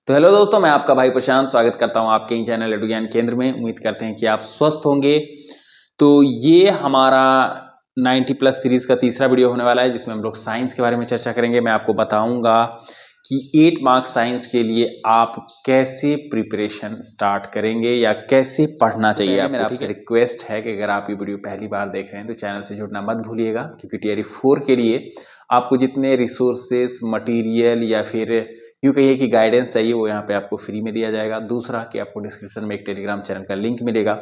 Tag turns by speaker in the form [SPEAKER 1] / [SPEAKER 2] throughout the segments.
[SPEAKER 1] तो हेलो दोस्तों, मैं आपका भाई प्रशांत स्वागत करता हूं आपके ही चैनल एडु ज्ञान केंद्र में। उम्मीद करते हैं कि आप स्वस्थ होंगे। तो ये हमारा 90 प्लस सीरीज का तीसरा वीडियो होने वाला है, जिसमें हम लोग साइंस के बारे में चर्चा करेंगे। मैं आपको बताऊंगा कि 8 मार्क्स साइंस के लिए आप कैसे प्रिपरेशन स्टार्ट करेंगे या कैसे पढ़ना चाहिए आपको। मेरा आपसे रिक्वेस्ट है कि अगर आप ये वीडियो पहली बार देख रहे हैं तो चैनल से जुड़ना मत भूलिएगा, क्योंकि टियर 4 के लिए आपको जितने रिसोर्सेस, मटेरियल या फिर यूँ कहिए कि गाइडेंस चाहिए, वो यहाँ पे आपको फ्री में दिया जाएगा। दूसरा कि आपको डिस्क्रिप्शन में एक टेलीग्राम चैनल का लिंक मिलेगा,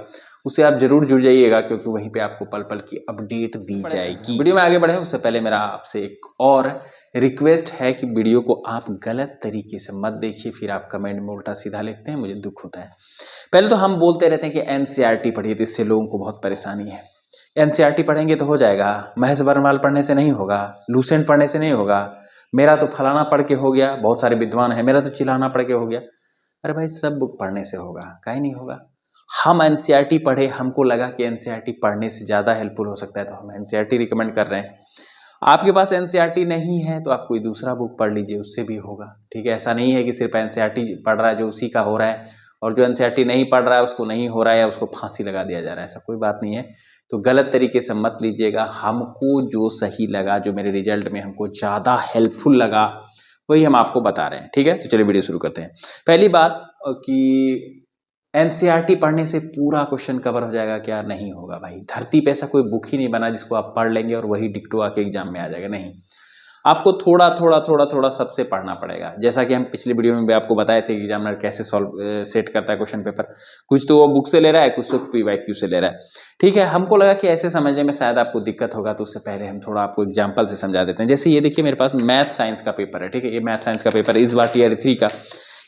[SPEAKER 1] उससे आप जरूर जुड़ जाइएगा, क्योंकि वहीं पे आपको पल पल की अपडेट दी जाएगी। वीडियो में आगे बढ़े उससे पहले मेरा आपसे एक और रिक्वेस्ट है कि वीडियो को आप गलत तरीके से मत देखिए, फिर आप कमेंट में उल्टा सीधा लिखते हैं, मुझे दुख होता है। पहले तो हम बोलते रहते हैं कि एनसीईआरटी पढ़िए, तो इससे लोगों को बहुत परेशानी है। एनसीईआरटी पढ़ेंगे तो हो जाएगा, महेश वर्णमाल पढ़ने से नहीं होगा, लूसेंट पढ़ने से नहीं होगा, मेरा तो फलाना पढ़ के हो गया, बहुत सारे विद्वान हैं, मेरा तो चिल्लाना पढ़ के हो गया। अरे भाई, सब बुक पढ़ने से होगा, काहे नहीं होगा। हम एनसीईआरटी पढ़े, हमको लगा कि एनसीईआरटी पढ़ने से ज़्यादा हेल्पफुल हो सकता है, तो हम एनसीईआरटी रिकमेंड कर रहे हैं। आपके पास एनसीईआरटी नहीं है तो आप कोई दूसरा बुक पढ़ लीजिए, उससे भी होगा। ठीक है, ऐसा नहीं है कि सिर्फ एनसीईआरटी पढ़ रहा है जो उसी का हो रहा है, और जो एनसीईआरटी नहीं पढ़ रहा है उसको नहीं हो रहा है या उसको फांसी लगा दिया जा रहा है। ऐसा कोई बात नहीं है। तो गलत तरीके से मत लीजिएगा। हमको जो सही लगा, जो मेरे रिजल्ट में हमको ज़्यादा हेल्पफुल लगा, वही हम आपको बता रहे हैं। ठीक है, तो चलिए वीडियो शुरू करते हैं। पहली बात कि एनसीईआरटी पढ़ने से पूरा क्वेश्चन कवर हो जाएगा क्या? नहीं होगा भाई। धरती पे ऐसा कोई बुक ही नहीं बना जिसको आप पढ़ लेंगे और वही डिक्टो आके एग्जाम में आ जाएगा। नहीं, आपको थोड़ा थोड़ा सबसे पढ़ना पड़ेगा। जैसा कि हम पिछले वीडियो में भी आपको बताए थे कि एग्जामिनर कैसे सेट करता है क्वेश्चन पेपर। कुछ तो वो बुक से ले रहा है, कुछ तो पीवाईक्यू से ले रहा है। ठीक है, हमको लगा कि ऐसे समझने में शायद आपको दिक्कत होगा, तो उससे पहले हम थोड़ा आपको एग्जाम्पल से समझा देते हैं। जैसे ये देखिए, मेरे पास मैथ साइंस का पेपर है। ठीक है, ये मैथ साइंस का पेपर है इस बार टियर 3 का।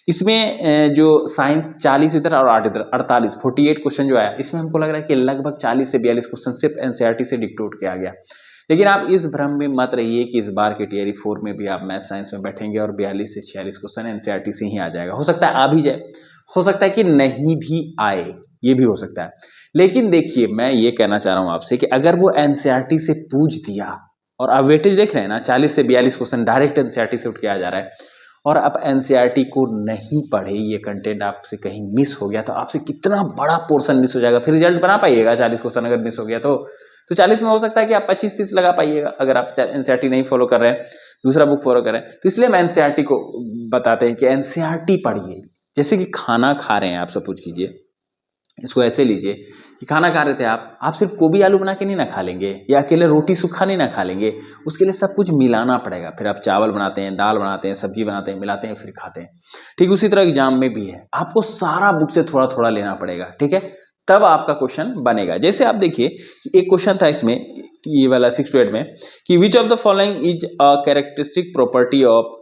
[SPEAKER 1] इसमें जो साइंस 40 इधर और 8 इधर, 48 48 क्वेश्चन जो आया, इसमें हमको लग रहा है कि लगभग 40 से 42 क्वेश्चन सिर्फ एनसीईआरटी से डिक्टोट किया गया। लेकिन आप इस भ्रम में मत रहिए कि इस बार के टियर 4 में भी आप मैथ साइंस में बैठेंगे और 42 से 46 क्वेश्चन एनसीईआरटी से ही आ जाएगा। हो सकता है आ भी जाए, हो सकता है कि नहीं भी आए, ये भी हो सकता है। लेकिन देखिए, मैं ये कहना चाह रहा हूं आपसे कि अगर वो एनसीईआरटी से पूछ दिया, और आप वेटेज देख रहे हैं ना, 40 से 42 क्वेश्चन डायरेक्ट एनसीईआरटी से उठ के आ जा रहा है, और आप एनसीईआरटी को नहीं पढ़े, ये कंटेंट आपसे कहीं मिस हो गया, तो आपसे कितना बड़ा पोर्शन मिस हो जाएगा। फिर रिजल्ट बना पाइएगा? 40 क्वेश्चन अगर मिस हो गया तो 40 में हो सकता है कि आप 25-30 लगा पाइएगा, अगर आप एनसीईआरटी नहीं फॉलो कर रहे हैं, दूसरा बुक फॉलो कर रहे हैं। तो इसलिए हम एनसीईआरटी को बताते हैं कि एनसीईआरटी पढ़िए। जैसे कि खाना खा रहे हैं आप, सपोज कीजिए, इसको ऐसे लीजिए कि खाना खा रहे थे आप सिर्फ गोभी आलू बना के नहीं ना खा लेंगे, या अकेले रोटी सूखा नहीं ना खा लेंगे। उसके लिए सब कुछ मिलाना पड़ेगा। फिर आप चावल बनाते हैं, दाल बनाते हैं, सब्जी बनाते हैं, मिलाते हैं, फिर खाते हैं। ठीक उसी तरह एग्जाम में भी है, आपको सारा बुक से थोड़ा थोड़ा लेना पड़ेगा। ठीक है, तब आपका क्वेश्चन बनेगा। जैसे आप देखिए कि एक क्वेश्चन था इसमें, ये वाला 6 to 8 में, कि which of the following is a characteristic property of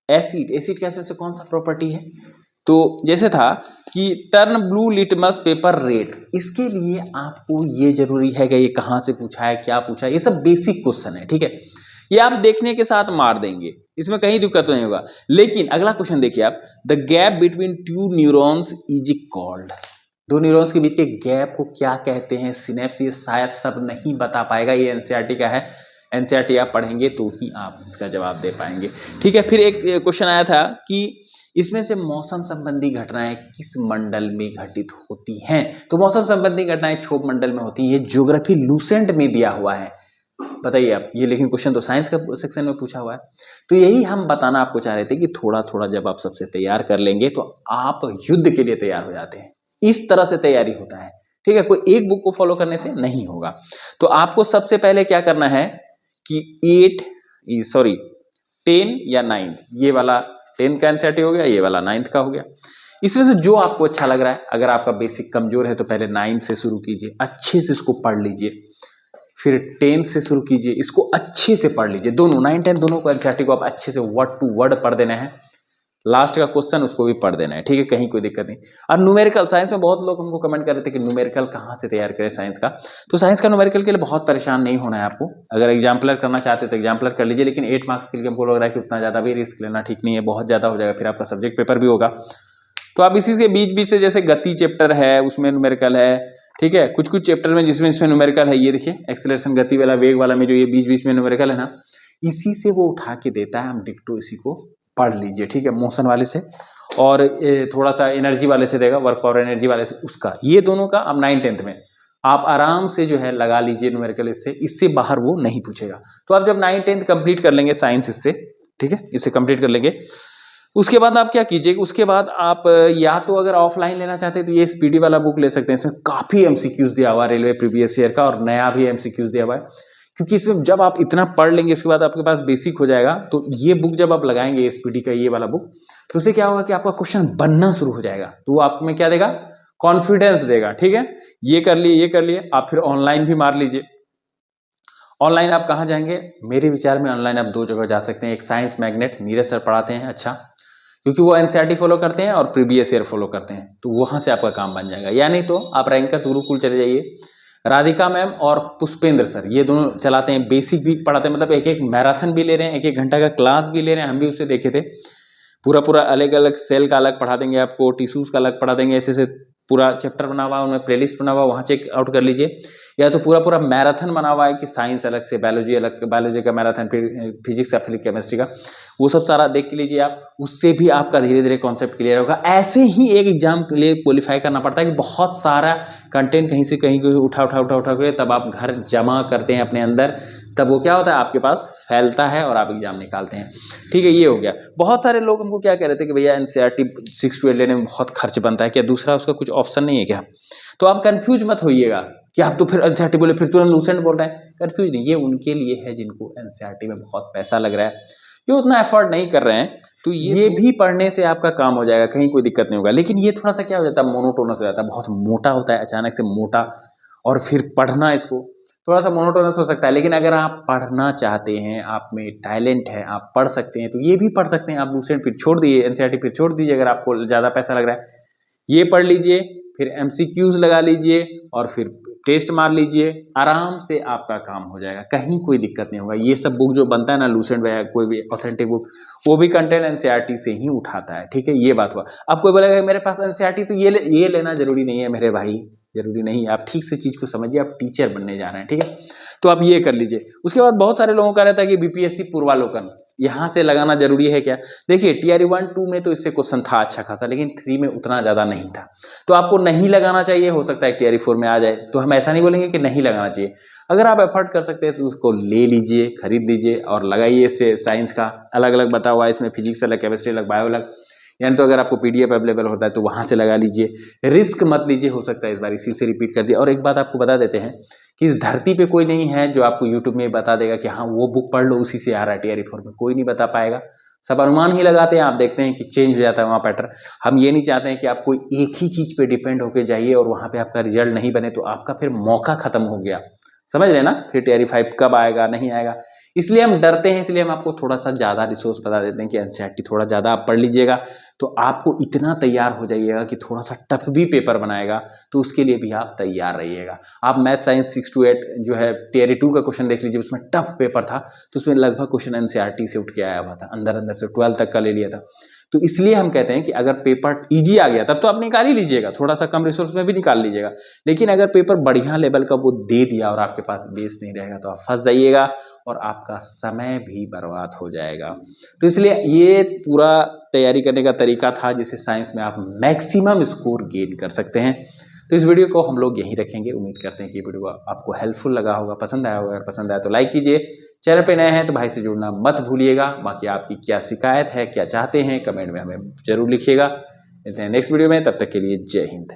[SPEAKER 1] acid. Acid gas में से कौन सा प्रॉपर्टी है? तो जैसे था कि turn blue litmus paper red. इसके लिए आपको ये जरूरी है कि ये कहां से पूछा है, क्या पूछा है, ये सब बेसिक क्वेश्चन है। ठीक है, ये आप देखने के साथ मार देंगे, इसमें कहीं दिक्कत नहीं होगा। लेकिन अगला क्वेश्चन देखिए आप, the gap between two neurons is called. दो न्यूरॉन्स के बीच के गैप को क्या कहते हैं? सिनेप्स। ये शायद सब नहीं बता पाएगा, ये एनसीईआरटी का है। एनसीईआरटी आप पढ़ेंगे तो ही आप इसका जवाब दे पाएंगे। ठीक है, फिर एक क्वेश्चन आया था कि इसमें से मौसम संबंधी घटनाएं किस मंडल में घटित होती हैं? तो मौसम संबंधी घटनाएं क्षोभ मंडल में होती हैं। ये ज्योग्राफी लूसेंट में दिया हुआ है, बताइए आप ये। लेकिन क्वेश्चन तो साइंस का सेक्शन में पूछा हुआ है। तो यही हम बताना आपको चाह रहे थे कि थोड़ा थोड़ा जब आप सबसे तैयार कर लेंगे तो आप युद्ध के लिए तैयार हो जाते हैं। इस तरह से तैयारी होता है। ठीक है, कोई एक बुक को फॉलो करने से नहीं होगा। तो आपको सबसे पहले क्या करना है कि 10 या 9, ये वाला 10 का एनसीईआरटी हो गया, ये वाला 9th का हो गया। इसमें से जो आपको अच्छा लग रहा है, अगर आपका बेसिक कमजोर है तो पहले 9 से शुरू कीजिए, अच्छे से इसको पढ़ लीजिए। फिर 10 से शुरू कीजिए, इसको अच्छे से पढ़ लीजिए। दोनों 9, 10 दोनों को एनसीईआरटी को आप अच्छे से वर्ड टू वर्ड पढ़ देना है। लास्ट का क्वेश्चन उसको भी पढ़ देना है। ठीक है, कहीं कोई दिक्कत नहीं। और न्यूमेरिकल, साइंस में बहुत लोग हमको कमेंट कर रहे थे कि न्यूमेरिकल कहाँ से तैयार करें साइंस का। तो साइंस का न्यूमेरिकल के लिए बहुत परेशान नहीं होना है आपको। अगर एग्जाम्पलर करना चाहते तो एग्जाम्पलर कर लीजिए, लेकिन 8 मार्क्स के लिए हमको लग रहा है कि उतना ज़्यादा भी रिस्क लेना ठीक नहीं है, बहुत ज़्यादा हो जाएगा, फिर आपका सब्जेक्ट पेपर भी होगा। तो आप इसी के बीच बीच से, जैसे गति चैप्टर है उसमें न्यूमेरिकल है। ठीक है, कुछ कुछ चैप्टर में जिसमें इसमें न्यूमेरिकल है, ये देखिए एक्सेलरेशन, गति वाला, वेग वाला में जो ये बीच बीच में न्यूमेरिकल है ना, इसी से वो उठा के देता है। हम डिक्टो इसी को पढ़ लीजिए। ठीक है, मोशन वाले से। और थोड़ा सा एनर्जी वाले से देगा, वर्क पावर एनर्जी वाले से उसका, ये दोनों का अब 9th-10th में आप आराम से जो है लगा लीजिए न्यूमेरिकल, इससे बाहर वो नहीं पूछेगा। तो आप जब 9th-10th कंप्लीट कर लेंगे साइंस इससे, ठीक है, इससे कंप्लीट कर लेंगे, उसके बाद आप क्या कीजिएगा, उसके बाद आप या तो अगर ऑफलाइन लेना चाहते हैं तो ये स्पीडी वाला बुक ले सकते हैं, इसमें काफी एमसीक्यूज दिया हुआ है रेलवे प्रीवियस ईयर का, और नया भी एमसीक्यूज दिया हुआ है, क्योंकि इसमें जब आप इतना पढ़ लेंगे उसके बाद आपके पास बेसिक हो जाएगा। तो ये बुक जब आप लगाएंगे स्पीडी का ये वाला बुक, तो उससे क्या होगा कि आपका क्वेश्चन बनना शुरू हो जाएगा, तो वो आप में क्या देगा, कॉन्फिडेंस देगा। ठीक है, ये कर लिए, आप फिर ऑनलाइन भी मार लीजिए। ऑनलाइन आप कहाँ जाएंगे, मेरे विचार में ऑनलाइन आप 2 जगह जा सकते हैं। एक साइंस मैग्नेट, नीरज सर पढ़ाते हैं अच्छा, क्योंकि वो एनसीईआरटी फॉलो करते हैं और प्रीवियस ईयर फॉलो करते हैं, तो वहां से आपका काम बन जाएगा। या नहीं तो आप रैंकर्स गुरुकुल चले जाइए, राधिका मैम और पुष्पेंद्र सर ये दोनों चलाते हैं, बेसिक भी पढ़ाते हैं, मतलब एक मैराथन भी ले रहे हैं, 1 घंटा का क्लास भी ले रहे हैं, हम भी उससे देखे थे। पूरा अलग अलग सेल का अलग पढ़ा देंगे आपको, टिश्यूज का अलग पढ़ा देंगे, ऐसे पूरा चैप्टर बना हुआ है, उनमें प्लेलिस्ट बना हुआ है, वहाँ चेक आउट कर लीजिए। या तो पूरा मैराथन बना हुआ है कि साइंस अलग से, बायोलॉजी अलग, बायोलॉजी का मैराथन, फिर फिजिक्स का, फिर केमिस्ट्री का, वो सब सारा देख के लीजिए आप, उससे भी आपका धीरे धीरे कॉन्सेप्ट क्लियर होगा। ऐसे ही एक एग्जाम के लिए क्वालिफाई करना पड़ता है कि बहुत सारा कंटेंट कहीं से कहीं उठा के तब आप घर जमा करते हैं अपने अंदर, तब वो क्या होता है आपके पास फैलता है और आप एग्जाम निकालते हैं। ठीक है, ये हो गया। बहुत सारे लोग हमको क्या कह रहे थे कि भैया एनसीईआरटी 6 to 8 लेने में बहुत खर्च बनता है, क्या दूसरा उसका कुछ ऑप्शन नहीं है क्या? तो आप कंफ्यूज मत होइएगा कि आप तो फिर एनसीईआरटी बोले फिर तुरंत लूसेंट बोल रहे हैं, कंफ्यूज नहीं, ये उनके लिए है जिनको एनसीईआरटी में बहुत पैसा लग रहा है, जो उतना एफर्ट नहीं कर रहे हैं, तो ये भी पढ़ने से आपका काम हो जाएगा, कहीं कोई दिक्कत नहीं होगा। लेकिन ये थोड़ा सा क्या हो जाता है, मोनोटोनस हो जाता है, बहुत मोटा होता है, अचानक से मोटा, और फिर पढ़ना इसको थोड़ा सा मोनोटोनस हो सकता है। लेकिन अगर आप पढ़ना चाहते हैं, आप में टैलेंट है, आप पढ़ सकते हैं, तो ये भी पढ़ सकते हैं आप। लूसेंट फिर छोड़ दीजिए, एनसीईआरटी फिर छोड़ दीजिए, अगर आपको ज़्यादा पैसा लग रहा है, ये पढ़ लीजिए, फिर एमसीक्यूज लगा लीजिए और फिर टेस्ट मार लीजिए, आराम से आपका काम हो जाएगा, कहीं कोई दिक्कत नहीं होगा। ये सब बुक जो बनता है ना, लूसेंट या कोई भी ऑथेंटिक बुक, वो भी कंटेंट एनसीईआरटी से ही उठाता है। ठीक है, ये बात हुआ। अब कोई बोलेगा मेरे पास एनसीईआरटी, तो ये लेना जरूरी नहीं है मेरे भाई, जरूरी नहीं है। आप ठीक से चीज को समझिए, आप टीचर बनने जा रहे हैं, ठीक है, तो आप ये कर लीजिए। उसके बाद बहुत सारे लोगों का रहता है कि बीपीएससी पूर्वालोकन यहाँ से लगाना जरूरी है क्या? देखिए टीआरई 1, 2 में तो इससे क्वेश्चन था अच्छा खासा, लेकिन 3 में उतना ज्यादा नहीं था, तो आपको नहीं लगाना चाहिए। हो सकता है टीआरई 4 में आ जाए, तो हम ऐसा नहीं बोलेंगे कि नहीं लगाना चाहिए। अगर आप एफर्ट कर सकते हैं तो उसको ले लीजिए, खरीद लीजिए और लगाइए। इससे साइंस का अलग अलग बता हुआ है, इसमें फिजिक्स अलग, केमिस्ट्री अलग, बायो अलग, यानी तो अगर आपको पीडीएफ अवेलेबल होता है तो वहाँ से लगा लीजिए। रिस्क मत लीजिए, हो सकता है इस बार इसी से रिपीट कर दिया। और एक बात आपको बता देते हैं कि इस धरती पे कोई नहीं है जो आपको यूट्यूब में बता देगा कि हाँ वो बुक पढ़ लो उसी से आ रहा है टीआरई 4 में, कोई नहीं बता पाएगा। सब अनुमान ही लगाते हैं, आप देखते हैं कि चेंज हो जाता है वहाँ पैटर्न। हम ये नहीं चाहते हैं कि आप कोई एक ही चीज़ पे डिपेंड होकर जाइए और वहाँ पे आपका रिजल्ट नहीं बने तो आपका फिर मौका खत्म हो गया, समझ रहे ना, फिर टीआरई 5 कब आएगा नहीं आएगा। इसलिए हम डरते हैं, इसलिए हम आपको थोड़ा सा ज़्यादा रिसोर्स बता देते हैं कि एनसीईआरटी थोड़ा ज़्यादा आप पढ़ लीजिएगा तो आपको इतना तैयार हो जाइएगा कि थोड़ा सा टफ भी पेपर बनाएगा तो उसके लिए भी आप तैयार रहिएगा। आप मैथ साइंस 6 to 8 जो है टीआरई 2 का क्वेश्चन देख लीजिए, उसमें टफ पेपर था तो उसमें लगभग क्वेश्चन एनसीईआरटी से उठ के आया हुआ था, अंदर से 12 तक का ले लिया था। तो इसलिए हम कहते हैं कि अगर पेपर इजी आ गया तब तो आप निकाल ही लीजिएगा, थोड़ा सा कम रिसोर्स में भी निकाल लीजिएगा। लेकिन अगर पेपर बढ़िया लेवल का वो दे दिया और आपके पास बेस नहीं रहेगा तो आप फंस जाइएगा और आपका समय भी बर्बाद हो जाएगा। तो इसलिए ये पूरा तैयारी करने का तरीका था जिससे साइंस में आप मैक्सिमम स्कोर गेन कर सकते हैं। तो इस वीडियो को हम लोग यहीं रखेंगे। उम्मीद करते हैं कि वीडियो आपको हेल्पफुल लगा होगा, पसंद आया होगा। अगर पसंद आया तो लाइक कीजिए, चैनल पे नए हैं तो भाई से जुड़ना मत भूलिएगा। बाकी आपकी क्या शिकायत है, क्या चाहते हैं, कमेंट में हमें जरूर लिखिएगा। मिलते हैं नेक्स्ट वीडियो में, तब तक के लिए जय हिंद।